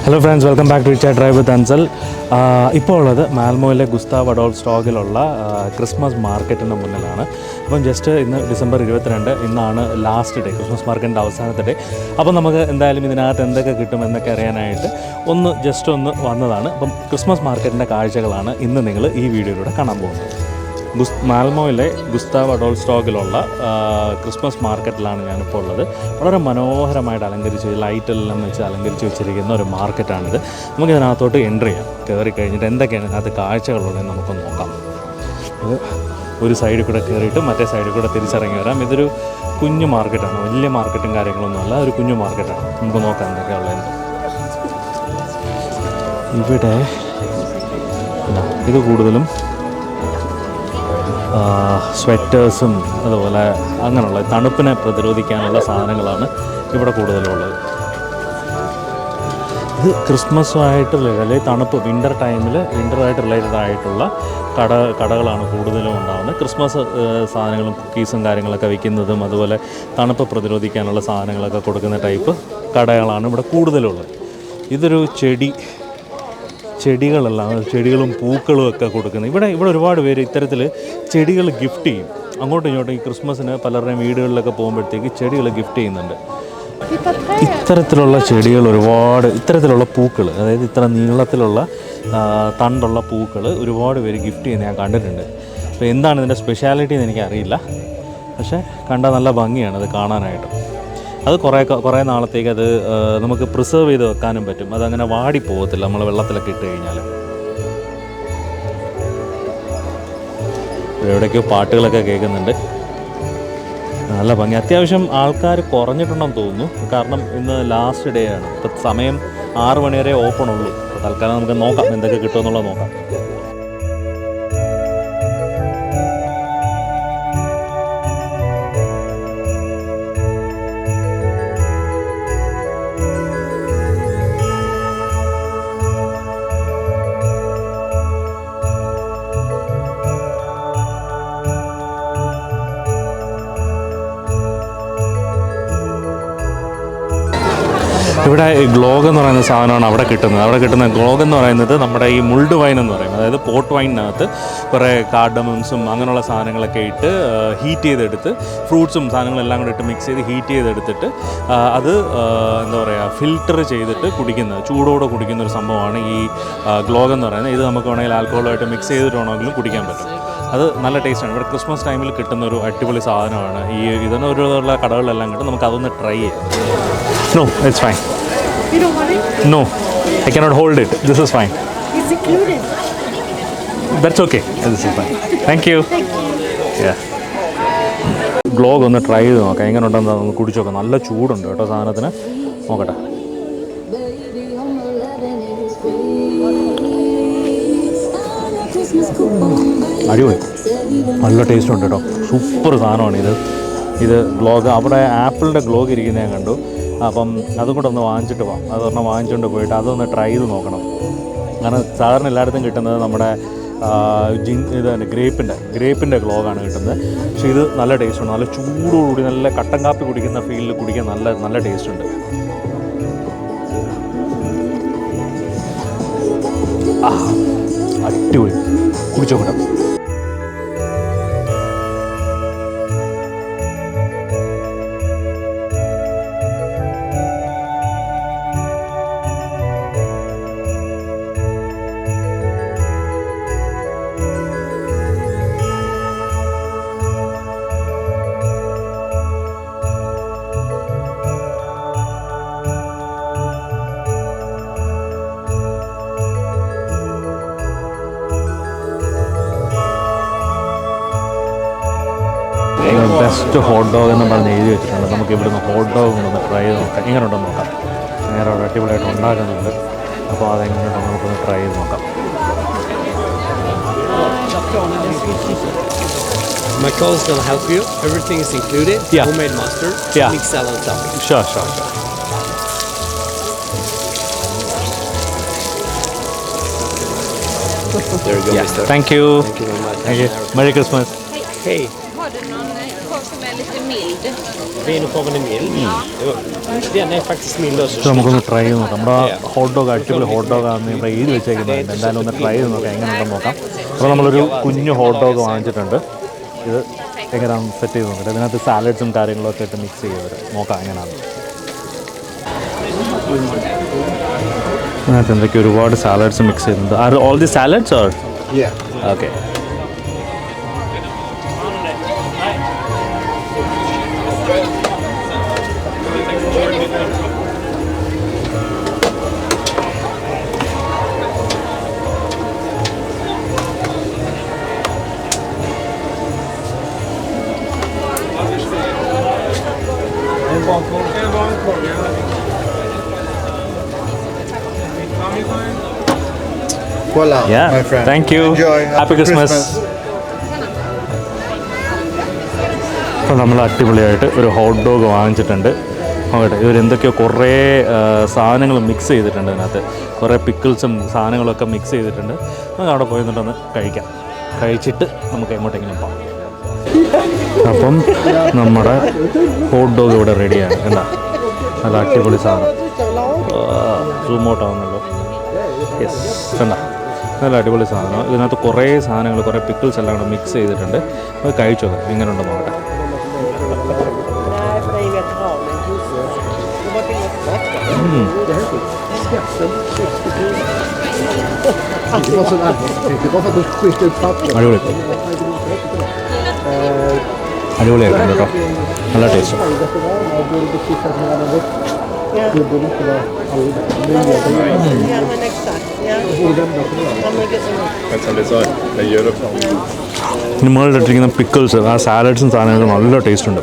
Hello friends, welcome back to Richard Drive with Ansal. ഇപ്പോൾ ഉള്ളത് മാൽമോയിലെ ഗുസ്താവ് അഡോൾഫ് സ്റ്റോക്കിലുള്ള ക്രിസ്മസ് മാർക്കറ്റിൻ്റെ മുന്നിലാണ്. അപ്പം ജസ്റ്റ് ഇന്ന് ഡിസംബർ 22, ഇന്നാണ് ലാസ്റ്റ് ഡേ, ക്രിസ്മസ് മാർക്കറ്റിൻ്റെ അവസാനത്തെ ഡേ. അപ്പം നമുക്ക് എന്തായാലും ഇതിനകത്ത് എന്തൊക്കെ കിട്ടും എന്നൊക്കെ അറിയാനായിട്ട് ഒന്ന് വന്നതാണ്. അപ്പം ക്രിസ്മസ് മാർക്കറ്റിൻ്റെ കാഴ്ചകളാണ് ഇന്ന് നിങ്ങൾ ഈ വീഡിയോയിലൂടെ കാണാൻ പോകുന്നത്. മാൽമോയിലെ ഗുസ്താവ് അഡോൾഫ് സ്റ്റോക്കിലുള്ള ക്രിസ്മസ് മാർക്കറ്റിലാണ് ഞാനിപ്പോൾ ഉള്ളത്. വളരെ മനോഹരമായിട്ട് അലങ്കരിച്ച് ലൈറ്റെല്ലാം വെച്ച് അലങ്കരിച്ച് വെച്ചിരിക്കുന്ന ഒരു മാർക്കറ്റാണിത്. നമുക്കിതിനകത്തോട്ട് എൻട്രി ചെയ്യാം. കയറി കഴിഞ്ഞിട്ട് എന്തൊക്കെയാണ് ഇതിനകത്ത് കാഴ്ചകളുള്ളതെന്ന് നമുക്കൊന്ന് നോക്കാം. ഇത് ഒരു സൈഡിൽ കൂടെ കയറിയിട്ട് മറ്റേ സൈഡിൽ കൂടെ തിരിച്ചിറങ്ങി വരാം. ഇതൊരു കുഞ്ഞു മാർക്കറ്റാണ്, വലിയ മാർക്കറ്റും കാര്യങ്ങളൊന്നുമല്ല, ഒരു കുഞ്ഞു മാർക്കറ്റാണ്. നമുക്ക് നോക്കാം എന്തൊക്കെയുള്ളതെന്ന്. ഇവിടെ ഇത് കൂടുതലും സ്വെറ്റേഴ്സും അതുപോലെ അങ്ങനെയുള്ള തണുപ്പിനെ പ്രതിരോധിക്കാനുള്ള സാധനങ്ങളാണ് ഇവിടെ കൂടുതലുള്ളത്. ഇത് ക്രിസ്മസുമായിട്ട് അല്ലെങ്കിൽ തണുപ്പ് വിൻ്ററായിട്ട് റിലേറ്റഡ് ആയിട്ടുള്ള കടകളാണ് കൂടുതലും ഉണ്ടാകുന്നത്. ക്രിസ്മസ് സാധനങ്ങളും കുക്കീസും കാര്യങ്ങളൊക്കെ വിൽക്കുന്നതും അതുപോലെ തണുപ്പ് പ്രതിരോധിക്കാനുള്ള സാധനങ്ങളൊക്കെ കൊടുക്കുന്ന ടൈപ്പ് കടകളാണ് ഇവിടെ കൂടുതലുള്ളത്. ഇതൊരു ചെടികളും പൂക്കളും ഒക്കെ കൊടുക്കുന്നത്. ഇവിടെ ഒരുപാട് പേര് ഇത്തരത്തിൽ ചെടികൾ ഗിഫ്റ്റ് ചെയ്യും. അങ്ങോട്ടും ഇങ്ങോട്ടും ഈ ക്രിസ്മസിന് പലരുടെയും വീടുകളിലൊക്കെ പോകുമ്പോഴത്തേക്ക് ചെടികൾ ഗിഫ്റ്റ് ചെയ്യുന്നുണ്ട്. ഇത്തരത്തിലുള്ള ചെടികൾ ഇത്തരത്തിലുള്ള പൂക്കൾ, അതായത് ഇത്ര നീളത്തിലുള്ള തണ്ടുള്ള പൂക്കൾ ഒരുപാട് പേര് ഗിഫ്റ്റ് ചെയ്യുന്നത് ഞാൻ കണ്ടിട്ടുണ്ട്. അപ്പോൾ എന്താണ് ഇതിൻ്റെ സ്പെഷ്യാലിറ്റി എന്ന് എനിക്കറിയില്ല, പക്ഷേ കണ്ടാൽ നല്ല ഭംഗിയാണ് അത് കാണാനായിട്ട്. അത് കുറേ നാളത്തേക്ക് അത് നമുക്ക് പ്രിസർവ് ചെയ്ത് വെക്കാനും പറ്റും. അതങ്ങനെ വാടിപ്പോകത്തില്ല നമ്മൾ വെള്ളത്തിലൊക്കെ ഇട്ട് കഴിഞ്ഞാൽ. എവിടേക്കോ പാട്ടുകളൊക്കെ കേൾക്കുന്നുണ്ട്, നല്ല ഭംഗി. അത്യാവശ്യം ആൾക്കാർ കുറഞ്ഞിട്ടുണ്ടെന്ന് തോന്നുന്നു, കാരണം ഇന്ന് ലാസ്റ്റ് ഡേ ആണ്. ഇപ്പം സമയം 6 മണി വരെ ഓപ്പൺ ഉള്ളൂ. അപ്പോൾ തൽക്കാലം നമുക്ക് നോക്കാം എന്തൊക്കെ കിട്ടുമെന്നുള്ളത് നോക്കാം. ഇവിടെ ഗ്ലോഗ് എന്ന് പറയുന്ന സാധനമാണ് അവിടെ കിട്ടുന്ന ഗ്ലോഗ് എന്ന് പറയുന്നത് നമ്മുടെ ഈ മുൾഡ് വൈൻ എന്ന് പറയും. അതായത് പോർട്ട് വൈനിനകത്ത് കുറേ കാർഡമംസും അങ്ങനെയുള്ള സാധനങ്ങളൊക്കെ ഇട്ട് ഹീറ്റ് ചെയ്തെടുത്ത്, ഫ്രൂട്ട്സും സാധനങ്ങളെല്ലാം കൂടെ ഇട്ട് മിക്സ് ചെയ്ത് ഹീറ്റ് ചെയ്തെടുത്തിട്ട് അത് എന്താ പറയുക, ഫിൽറ്റർ ചെയ്തിട്ട് ചൂടോടെ കുടിക്കുന്ന ഒരു സംഭവമാണ് ഈ ഗ്ലോഗ് എന്ന് പറയുന്നത്. ഇത് നമുക്ക് വേണമെങ്കിൽ ആൽക്കഹോളുമായിട്ട് മിക്സ് ചെയ്തിട്ട് വേണമെങ്കിലും കുടിക്കാൻ പറ്റും. അത് നല്ല ടേസ്റ്റാണ്. ഇവിടെ ക്രിസ്മസ് ടൈമിൽ കിട്ടുന്ന ഒരു അടിപൊളി സാധനമാണ്. ഇതിനൊരുള്ള കടകളിലെല്ലാം കിട്ടും. നമുക്ക് അതൊന്ന് ട്രൈ ചെയ്യാം. No, it's fine. You don't want it? No, I cannot hold it. This is fine. It's included. That's okay. This is fine. Thank you. Yeah. ഗ്ലോഗ് ഒന്ന് ട്രൈ ചെയ്ത് നോക്കാം, എങ്ങനെ ഉണ്ടെന്ന് നമുക്ക് കുടിച്ച് നോക്കാം. നല്ല ചൂടുണ്ട് കേട്ടോ സാധനത്തിന്. നോക്കട്ടെ. അടിപൊളി, നല്ല ടേസ്റ്റ് ഉണ്ട് കേട്ടോ. സൂപ്പർ സാധനമാണ് ഇത് ഗ്ലോഗ്. അവിടെ ആപ്പിളിൻ്റെ ഗ്ലോഗ് ഇരിക്കുന്നത് ഞാൻ കണ്ടു. അപ്പം അതും കൂടെ ഒന്ന് വാങ്ങിച്ചിട്ട് പോകാം. അതൊരെണ്ണം വാങ്ങിച്ചുകൊണ്ട് പോയിട്ട് അതൊന്ന് ട്രൈ ചെയ്ത് നോക്കണം. കാരണം സാധാരണ എല്ലായിടത്തും കിട്ടുന്നത് നമ്മുടെ ഇത് തന്നെ ഗ്രേപ്പിൻ്റെ ഗ്ലോഗാണ് കിട്ടുന്നത്. പക്ഷേ ഇത് നല്ല ടേസ്റ്റുണ്ട്. നല്ല ചൂടോടുകൂടി നല്ല കട്ടൻ കാപ്പി കുടിക്കുന്ന ഫീലിൽ കുടിക്കാൻ നല്ല ടേസ്റ്റുണ്ട്. അടിപൊളി, കുടിച്ചോക്കട്ടെ. ബെസ്റ്റ് ഹോട്ട് ഡോഗ് എന്ന് പറഞ്ഞ് എഴുതി വെച്ചിട്ടുണ്ട്. നമുക്ക് ഇവിടുന്ന് ഹോട്ട് ഡോഗ് കൊണ്ടൊന്ന് ട്രൈ ചെയ്ത് നോക്കാം. എങ്ങനെ ഉണ്ടെന്ന് നോക്കാം. നേരെ അവിടെ അടിപൊളിയായിട്ട് ഉണ്ടാക്കുന്നുണ്ട്. അപ്പോൾ അതെങ്ങനെയുണ്ടെന്ന് നമുക്കൊന്ന് ട്രൈ ചെയ്ത് നോക്കാം. My colleagues will help you. Everything is included. Yeah. Homemade mustard. Yeah. Mixed salad topping. Sure. There you go, mister. Thank you. Thank you very much. Thank you. Merry Christmas. Hey. Har du någon konsumell lite mild. Wienerkorven är mild. Den är faktiskt mild också. പക്ഷെ നമുക്കൊന്ന് try ചെയ്ത് നോക്കാം. നമ്മുടെ hot dog അടിപൊളി hot ഡോഗാണെന്ന് ഇവിടെ എഴുതി വെച്ചേക്കുന്നുണ്ട്. എന്തായാലും ഒന്ന് ട്രൈ ചെയ്ത് നോക്കാം എങ്ങനെയുണ്ടെന്ന് നോക്കാം. അപ്പോൾ നമ്മളൊരു കുഞ്ഞു ഹോട്ട് ഡോഗ് വാങ്ങിച്ചിട്ടുണ്ട്. ഇത് എങ്ങനെയാണ് സെറ്റ് ചെയ്ത് നോക്കട്ടെ. ഇതിനകത്ത് സാലഡ്സും കാര്യങ്ങളൊക്കെ ഇട്ട് മിക്സ് ചെയ്തത് നോക്കാം എങ്ങനെയാണ്. അതിനകത്ത് എന്തൊക്കെ ഒരുപാട് സാലഡ്സ് മിക്സ് ചെയ്യുന്നുണ്ട്. Are all the salads or? Okay. Voila, Yeah, my friend. thank you. Enjoy. Happy Christmas. അപ്പോൾ നമ്മൾ അടിപൊളിയായിട്ട് ഒരു ഹോട്ട് ഡോഗ് വാങ്ങിച്ചിട്ടുണ്ട്. നോക്കട്ടെ, ഇവരെന്തൊക്കെയോ കുറേ സാധനങ്ങൾ മിക്സ് ചെയ്തിട്ടുണ്ട്. ഇതിനകത്ത് കുറേ പിക്കിൾസും സാധനങ്ങളൊക്കെ മിക്സ് ചെയ്തിട്ടുണ്ട്. നമുക്ക് അവിടെ പോയി നിന്നിട്ടൊന്ന് കഴിക്കാം. കഴിച്ചിട്ട് നമുക്ക് എങ്ങോട്ടെങ്കിലും പോകാം. അപ്പം നമ്മുടെ ഹോട്ട് ഡോഗ് ഇവിടെ റെഡിയാണ്. എന്താ നല്ല അടിപൊളി സാധനം. Zoom out ആവുന്നല്ലോ. യെസ്, കണ്ട നല്ല അടിപൊളി സാധനം. ഇതിനകത്ത് കുറേ സാധനങ്ങൾ കുറേ പിക്കിൾസ് എല്ലാം കൂടെ മിക്സ് ചെയ്തിട്ടുണ്ട്. അത് കഴിച്ചു നോക്കാം എങ്ങനെയുണ്ടെന്ന് നോക്കട്ടെ. അടിപൊളി അടിപൊളിയായിട്ടുണ്ട് കേട്ടോ. നല്ല ടേസ്റ്റ്. നിങ്ങളിട്ടിരിക്കുന്ന പിക്കിൾസ് ആ സാലഡ്സും സാധനങ്ങളും നല്ല ടേസ്റ്റ് ഉണ്ട്.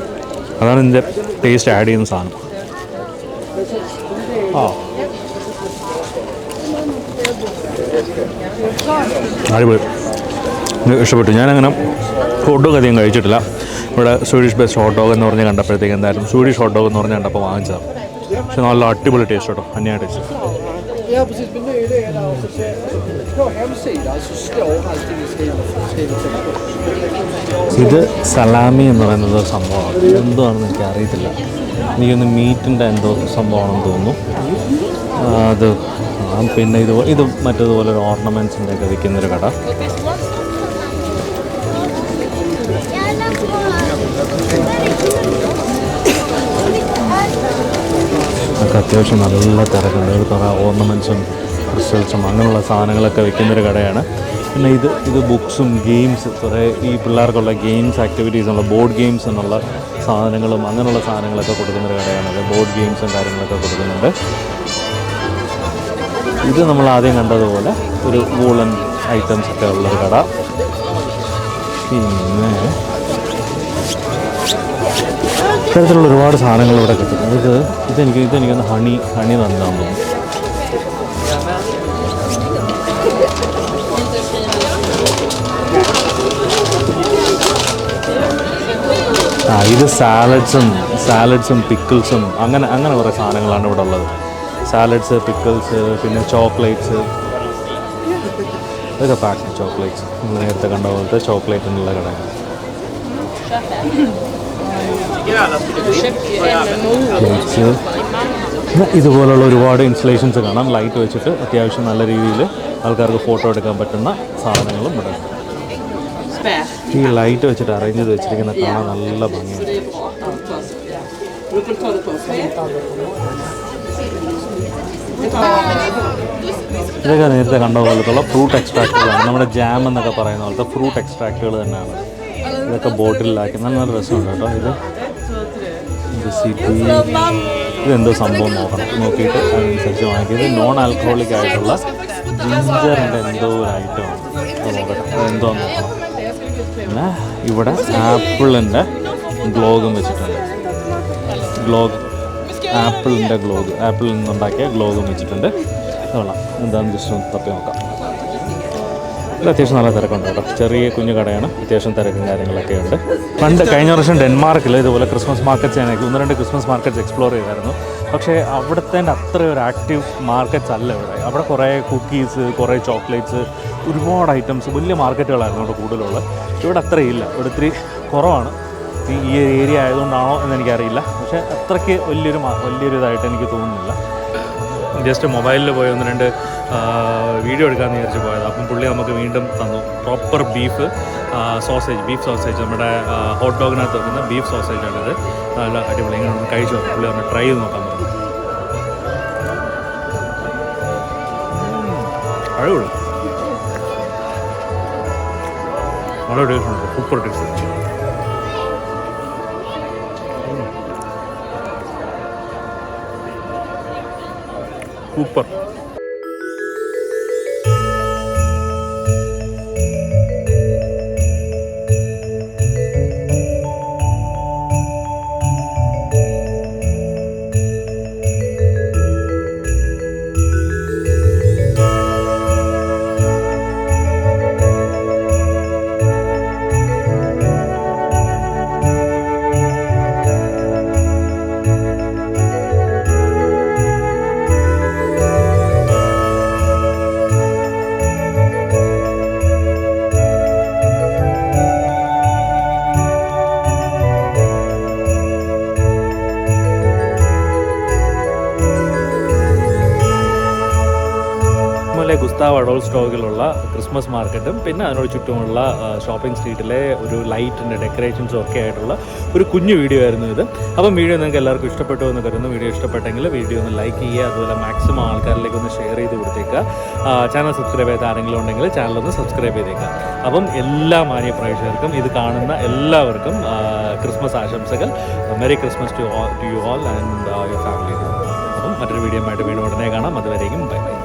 അതാണ് ഇതിൻ്റെ ടേസ്റ്റ് ആഡ് ചെയ്യുന്ന സാധനം. ആ അടിപൊളി, ഇഷ്ടപ്പെട്ടു. ഞാനങ്ങനെ ഹോട്ട് ഡോഗ് അധികം കഴിച്ചിട്ടില്ല. ഇവിടെ സ്വീഡിഷ് ബെസ്റ്റ് ഹോട്ട് ഡോഗ് എന്ന് പറഞ്ഞ് കണ്ടപ്പോഴത്തേക്ക് എന്തായാലും സ്വീഡിഷ് ഹോട്ട് ഡോഗ് എന്ന് പറഞ്ഞ് കണ്ടപ്പോൾ വാങ്ങിച്ചതാണ്. പക്ഷെ നല്ല അടിപൊളി ടേസ്റ്റ് കേട്ടോ, അന്യ taste. Ja, precis. Men nu är det där och så på hemsidan så står allting skrivet. ഇത് സലാമി എന്ന് പറയുന്നത് ഒരു സംഭവമാണ്. എന്താണെന്ന് എനിക്ക് അറിയത്തില്ല. എനിക്കൊന്ന് മീറ്റിൻ്റെ എന്തോ സംഭവമാണെന്ന് തോന്നുന്നു. അത് പിന്നെ ഇത് മറ്റേതുപോലെ ഒരു ഓർണമെൻറ്റ്സിൻ്റെ ഒക്കെ വിൽക്കുന്നൊരു കട. ഒക്കെ അത്യാവശ്യം നല്ല തിരക്കുണ്ട്. കുറേ ഓർണമെൻറ്റ്സും ക്രിസ്റ്റൽസും അങ്ങനെയുള്ള സാധനങ്ങളൊക്കെ വിൽക്കുന്നൊരു കടയാണ്. പിന്നെ ഇത് ബുക്സും ഗെയിംസ്, കുറേ ഈ പിള്ളേർക്കുള്ള ഗെയിംസ് ആക്ടിവിറ്റീസുള്ള ബോർഡ് ഗെയിംസ് എന്നുള്ള സാധനങ്ങളും അങ്ങനെയുള്ള സാധനങ്ങളൊക്കെ കൊടുക്കുന്നൊരു കടയാണത്. ബോർഡ് ഗെയിംസും കാര്യങ്ങളൊക്കെ കൊടുക്കുന്നുണ്ട്. ഇത് നമ്മൾ ആദ്യം കണ്ടതുപോലെ ഒരു വൂളൻ ഐറ്റംസ് ഒക്കെ ഉള്ളൊരു കട. പിന്നെ ഇത്തരത്തിലുള്ള ഒരുപാട് സാധനങ്ങൾ ഇവിടെ കിട്ടും. ഇതെനിക്കൊന്ന് ഹണി തന്നാന്ന് തോന്നുന്നു. ഇത് സാലഡ്സും പിക്കിൾസും അങ്ങനെ കുറേ സാധനങ്ങളാണ് ഇവിടെ ഉള്ളത്. സാലഡ്സ്, പിക്കിൾസ്, പിന്നെ ചോക്ലേറ്റ്സ്, ഇതൊക്കെ പാക്ക് ചോക്ലേറ്റ്സ്. നേരത്തെ കണ്ട പോലത്തെ ചോക്ലേറ്റിനുള്ള കടയാണ്. ഇതുപോലുള്ള ഒരുപാട് ഇൻസ്റ്റലേഷൻസ് കാണാം. ലൈറ്റ് വെച്ചിട്ട് അത്യാവശ്യം നല്ല രീതിയിൽ ആൾക്കാർക്ക് ഫോട്ടോ എടുക്കാൻ പറ്റുന്ന സാധനങ്ങളും ഇവിടെ ഉണ്ട്. ഈ ലൈറ്റ് വെച്ചിട്ട് അറേഞ്ച് ചെയ്ത് വെച്ചിരിക്കുന്ന കാണാൻ നല്ല ഭംഗിയാണ്. ഇതൊക്കെ നേരത്തെ കണ്ട പോലത്തുള്ള ഫ്രൂട്ട് എക്സ്ട്രാക്റ്റുകളാണ്. നമ്മുടെ ജാം എന്നൊക്കെ പറയുന്ന പോലത്തെ ഫ്രൂട്ട് എക്സ്ട്രാക്റ്റുകൾ തന്നെയാണ്. ഇതൊക്കെ ബോട്ടിലാക്കി നല്ല രസമുണ്ട് കേട്ടോ. ഇതെന്തോ സംഭവം നോക്കിയിട്ട് അതിനനുസരിച്ച് വാങ്ങിയത്. നോൺ ആൽക്കഹോളിക് ആയിട്ടുള്ള ജിഞ്ചറിൻ്റെ എന്തോ ഒരു ഐറ്റമാണ്. അത് നോക്കട്ടെ, അതെന്തോന്ന് നോക്കണം. പിന്നെ ഇവിടെ ആപ്പിളിൻ്റെ ഗ്ലോഗും വെച്ചിട്ടുണ്ട്. ആപ്പിളിൽ നിന്നുണ്ടാക്കിയ ഗ്ലോഗും വെച്ചിട്ടുണ്ട്. അതുകൊള്ളാം. എന്താണെന്ന് ജസ്റ്റ് ഒന്ന് തപ്പി നോക്കാം. ഇത് അത്യാവശ്യം നല്ല തിരക്കുണ്ട് കേട്ടോ. ചെറിയ കുഞ്ഞു കടയാണ്. അത്യാവശ്യം തിരക്കും കാര്യങ്ങളൊക്കെ ഉണ്ട്. കഴിഞ്ഞ വർഷം ഡെൻമാർക്കിൽ ഇതുപോലെ ക്രിസ്മസ് മാർക്കറ്റ്സ് ഞാനൊക്കെ 1-2 ക്രിസ്മസ് മാർക്കറ്റ്സ് എക്സ്പ്ലോർ ചെയ്തായിരുന്നു. പക്ഷേ അവിടുത്തെ അത്ര ഒരു ആക്റ്റീവ് മാർക്കറ്റ്സ് അല്ല ഇവിടെ. അവിടെ കുറേ കുക്കീസ്, കുറേ ചോക്ലേറ്റ്സ്, ഒരുപാട് ഐറ്റംസ്, വലിയ മാർക്കറ്റുകളായിരുന്നു ഇവിടെ കൂടുതലുള്ളത്. ഇവിടെ അത്രയില്ല. ഇവിടെ ഇത്തിരി കുറവാണ്. ഈ ഏരിയ ആയതുകൊണ്ടാണോ എന്നെനിക്കറിയില്ല. പക്ഷേ അത്രയ്ക്ക് വലിയൊരു ഇതായിട്ട് എനിക്ക് തോന്നുന്നില്ല. ജസ്റ്റ് മൊബൈലിൽ പോയി 1-2 വീഡിയോ എടുക്കാമെന്ന് വിചാരിച്ച് പോയത്. അപ്പം പുള്ളി നമുക്ക് വീണ്ടും തന്നു പ്രോപ്പർ ബീഫ് സോസേജ് നമ്മുടെ ഹോട്ട് ഡോഗിനകത്ത് വെക്കുന്ന ബീഫ് സോസേജാണിത്. നല്ല അടിപൊളി. ഇങ്ങനെ ഒന്ന് കഴിച്ചു നോക്കാം. പുള്ളി ഒന്ന് ട്രൈ ചെയ്ത് നോക്കാൻ പറഞ്ഞു. അടിപൊളി, വളരെ ടേസ്റ്റ് ഉണ്ട്. Super taste. Super. Gustav Adolf സ്റ്റോക്കിലുള്ള ക്രിസ്മസ് മാർക്കറ്റും പിന്നെ അതിനോട് ചുറ്റുമുള്ള ഷോപ്പിംഗ് സ്ട്രീറ്റിലെ ഒരു ലൈറ്റിൻ്റെ ഡെക്കറേഷൻസും ഒക്കെ ആയിട്ടുള്ള ഒരു കുഞ്ഞു വീഡിയോ ആയിരുന്നു ഇത്. അപ്പം വീഡിയോ നിങ്ങൾക്ക് എല്ലാവർക്കും ഇഷ്ടപ്പെട്ടു എന്ന് കരുതുന്നു. വീഡിയോ ഇഷ്ടപ്പെട്ടെങ്കിൽ വീഡിയോ ഒന്ന് ലൈക്ക് ചെയ്യുക, അതുപോലെ മാക്സിമം ആൾക്കാരിലേക്ക് ഒന്ന് ഷെയർ ചെയ്ത് കൊടുത്തേക്കുക. ചാനൽ സബ്സ്ക്രൈബ് ചെയ്ത ആരെങ്കിലും ഉണ്ടെങ്കിൽ ചാനലൊന്ന് സബ്സ്ക്രൈബ് ചെയ്തേക്കുക. അപ്പം എല്ലാ മാന്യ പ്രേക്ഷകർക്കും, ഇത് കാണുന്ന എല്ലാവർക്കും ക്രിസ്മസ് ആശംസകൾ. Merry Christmas to you all and your family. അപ്പം മറ്റൊരു വീഡിയോ ആയിട്ട് വീണ്ടും ഉടനെ കാണാം. അതുവരെയും ബൈ ബൈ.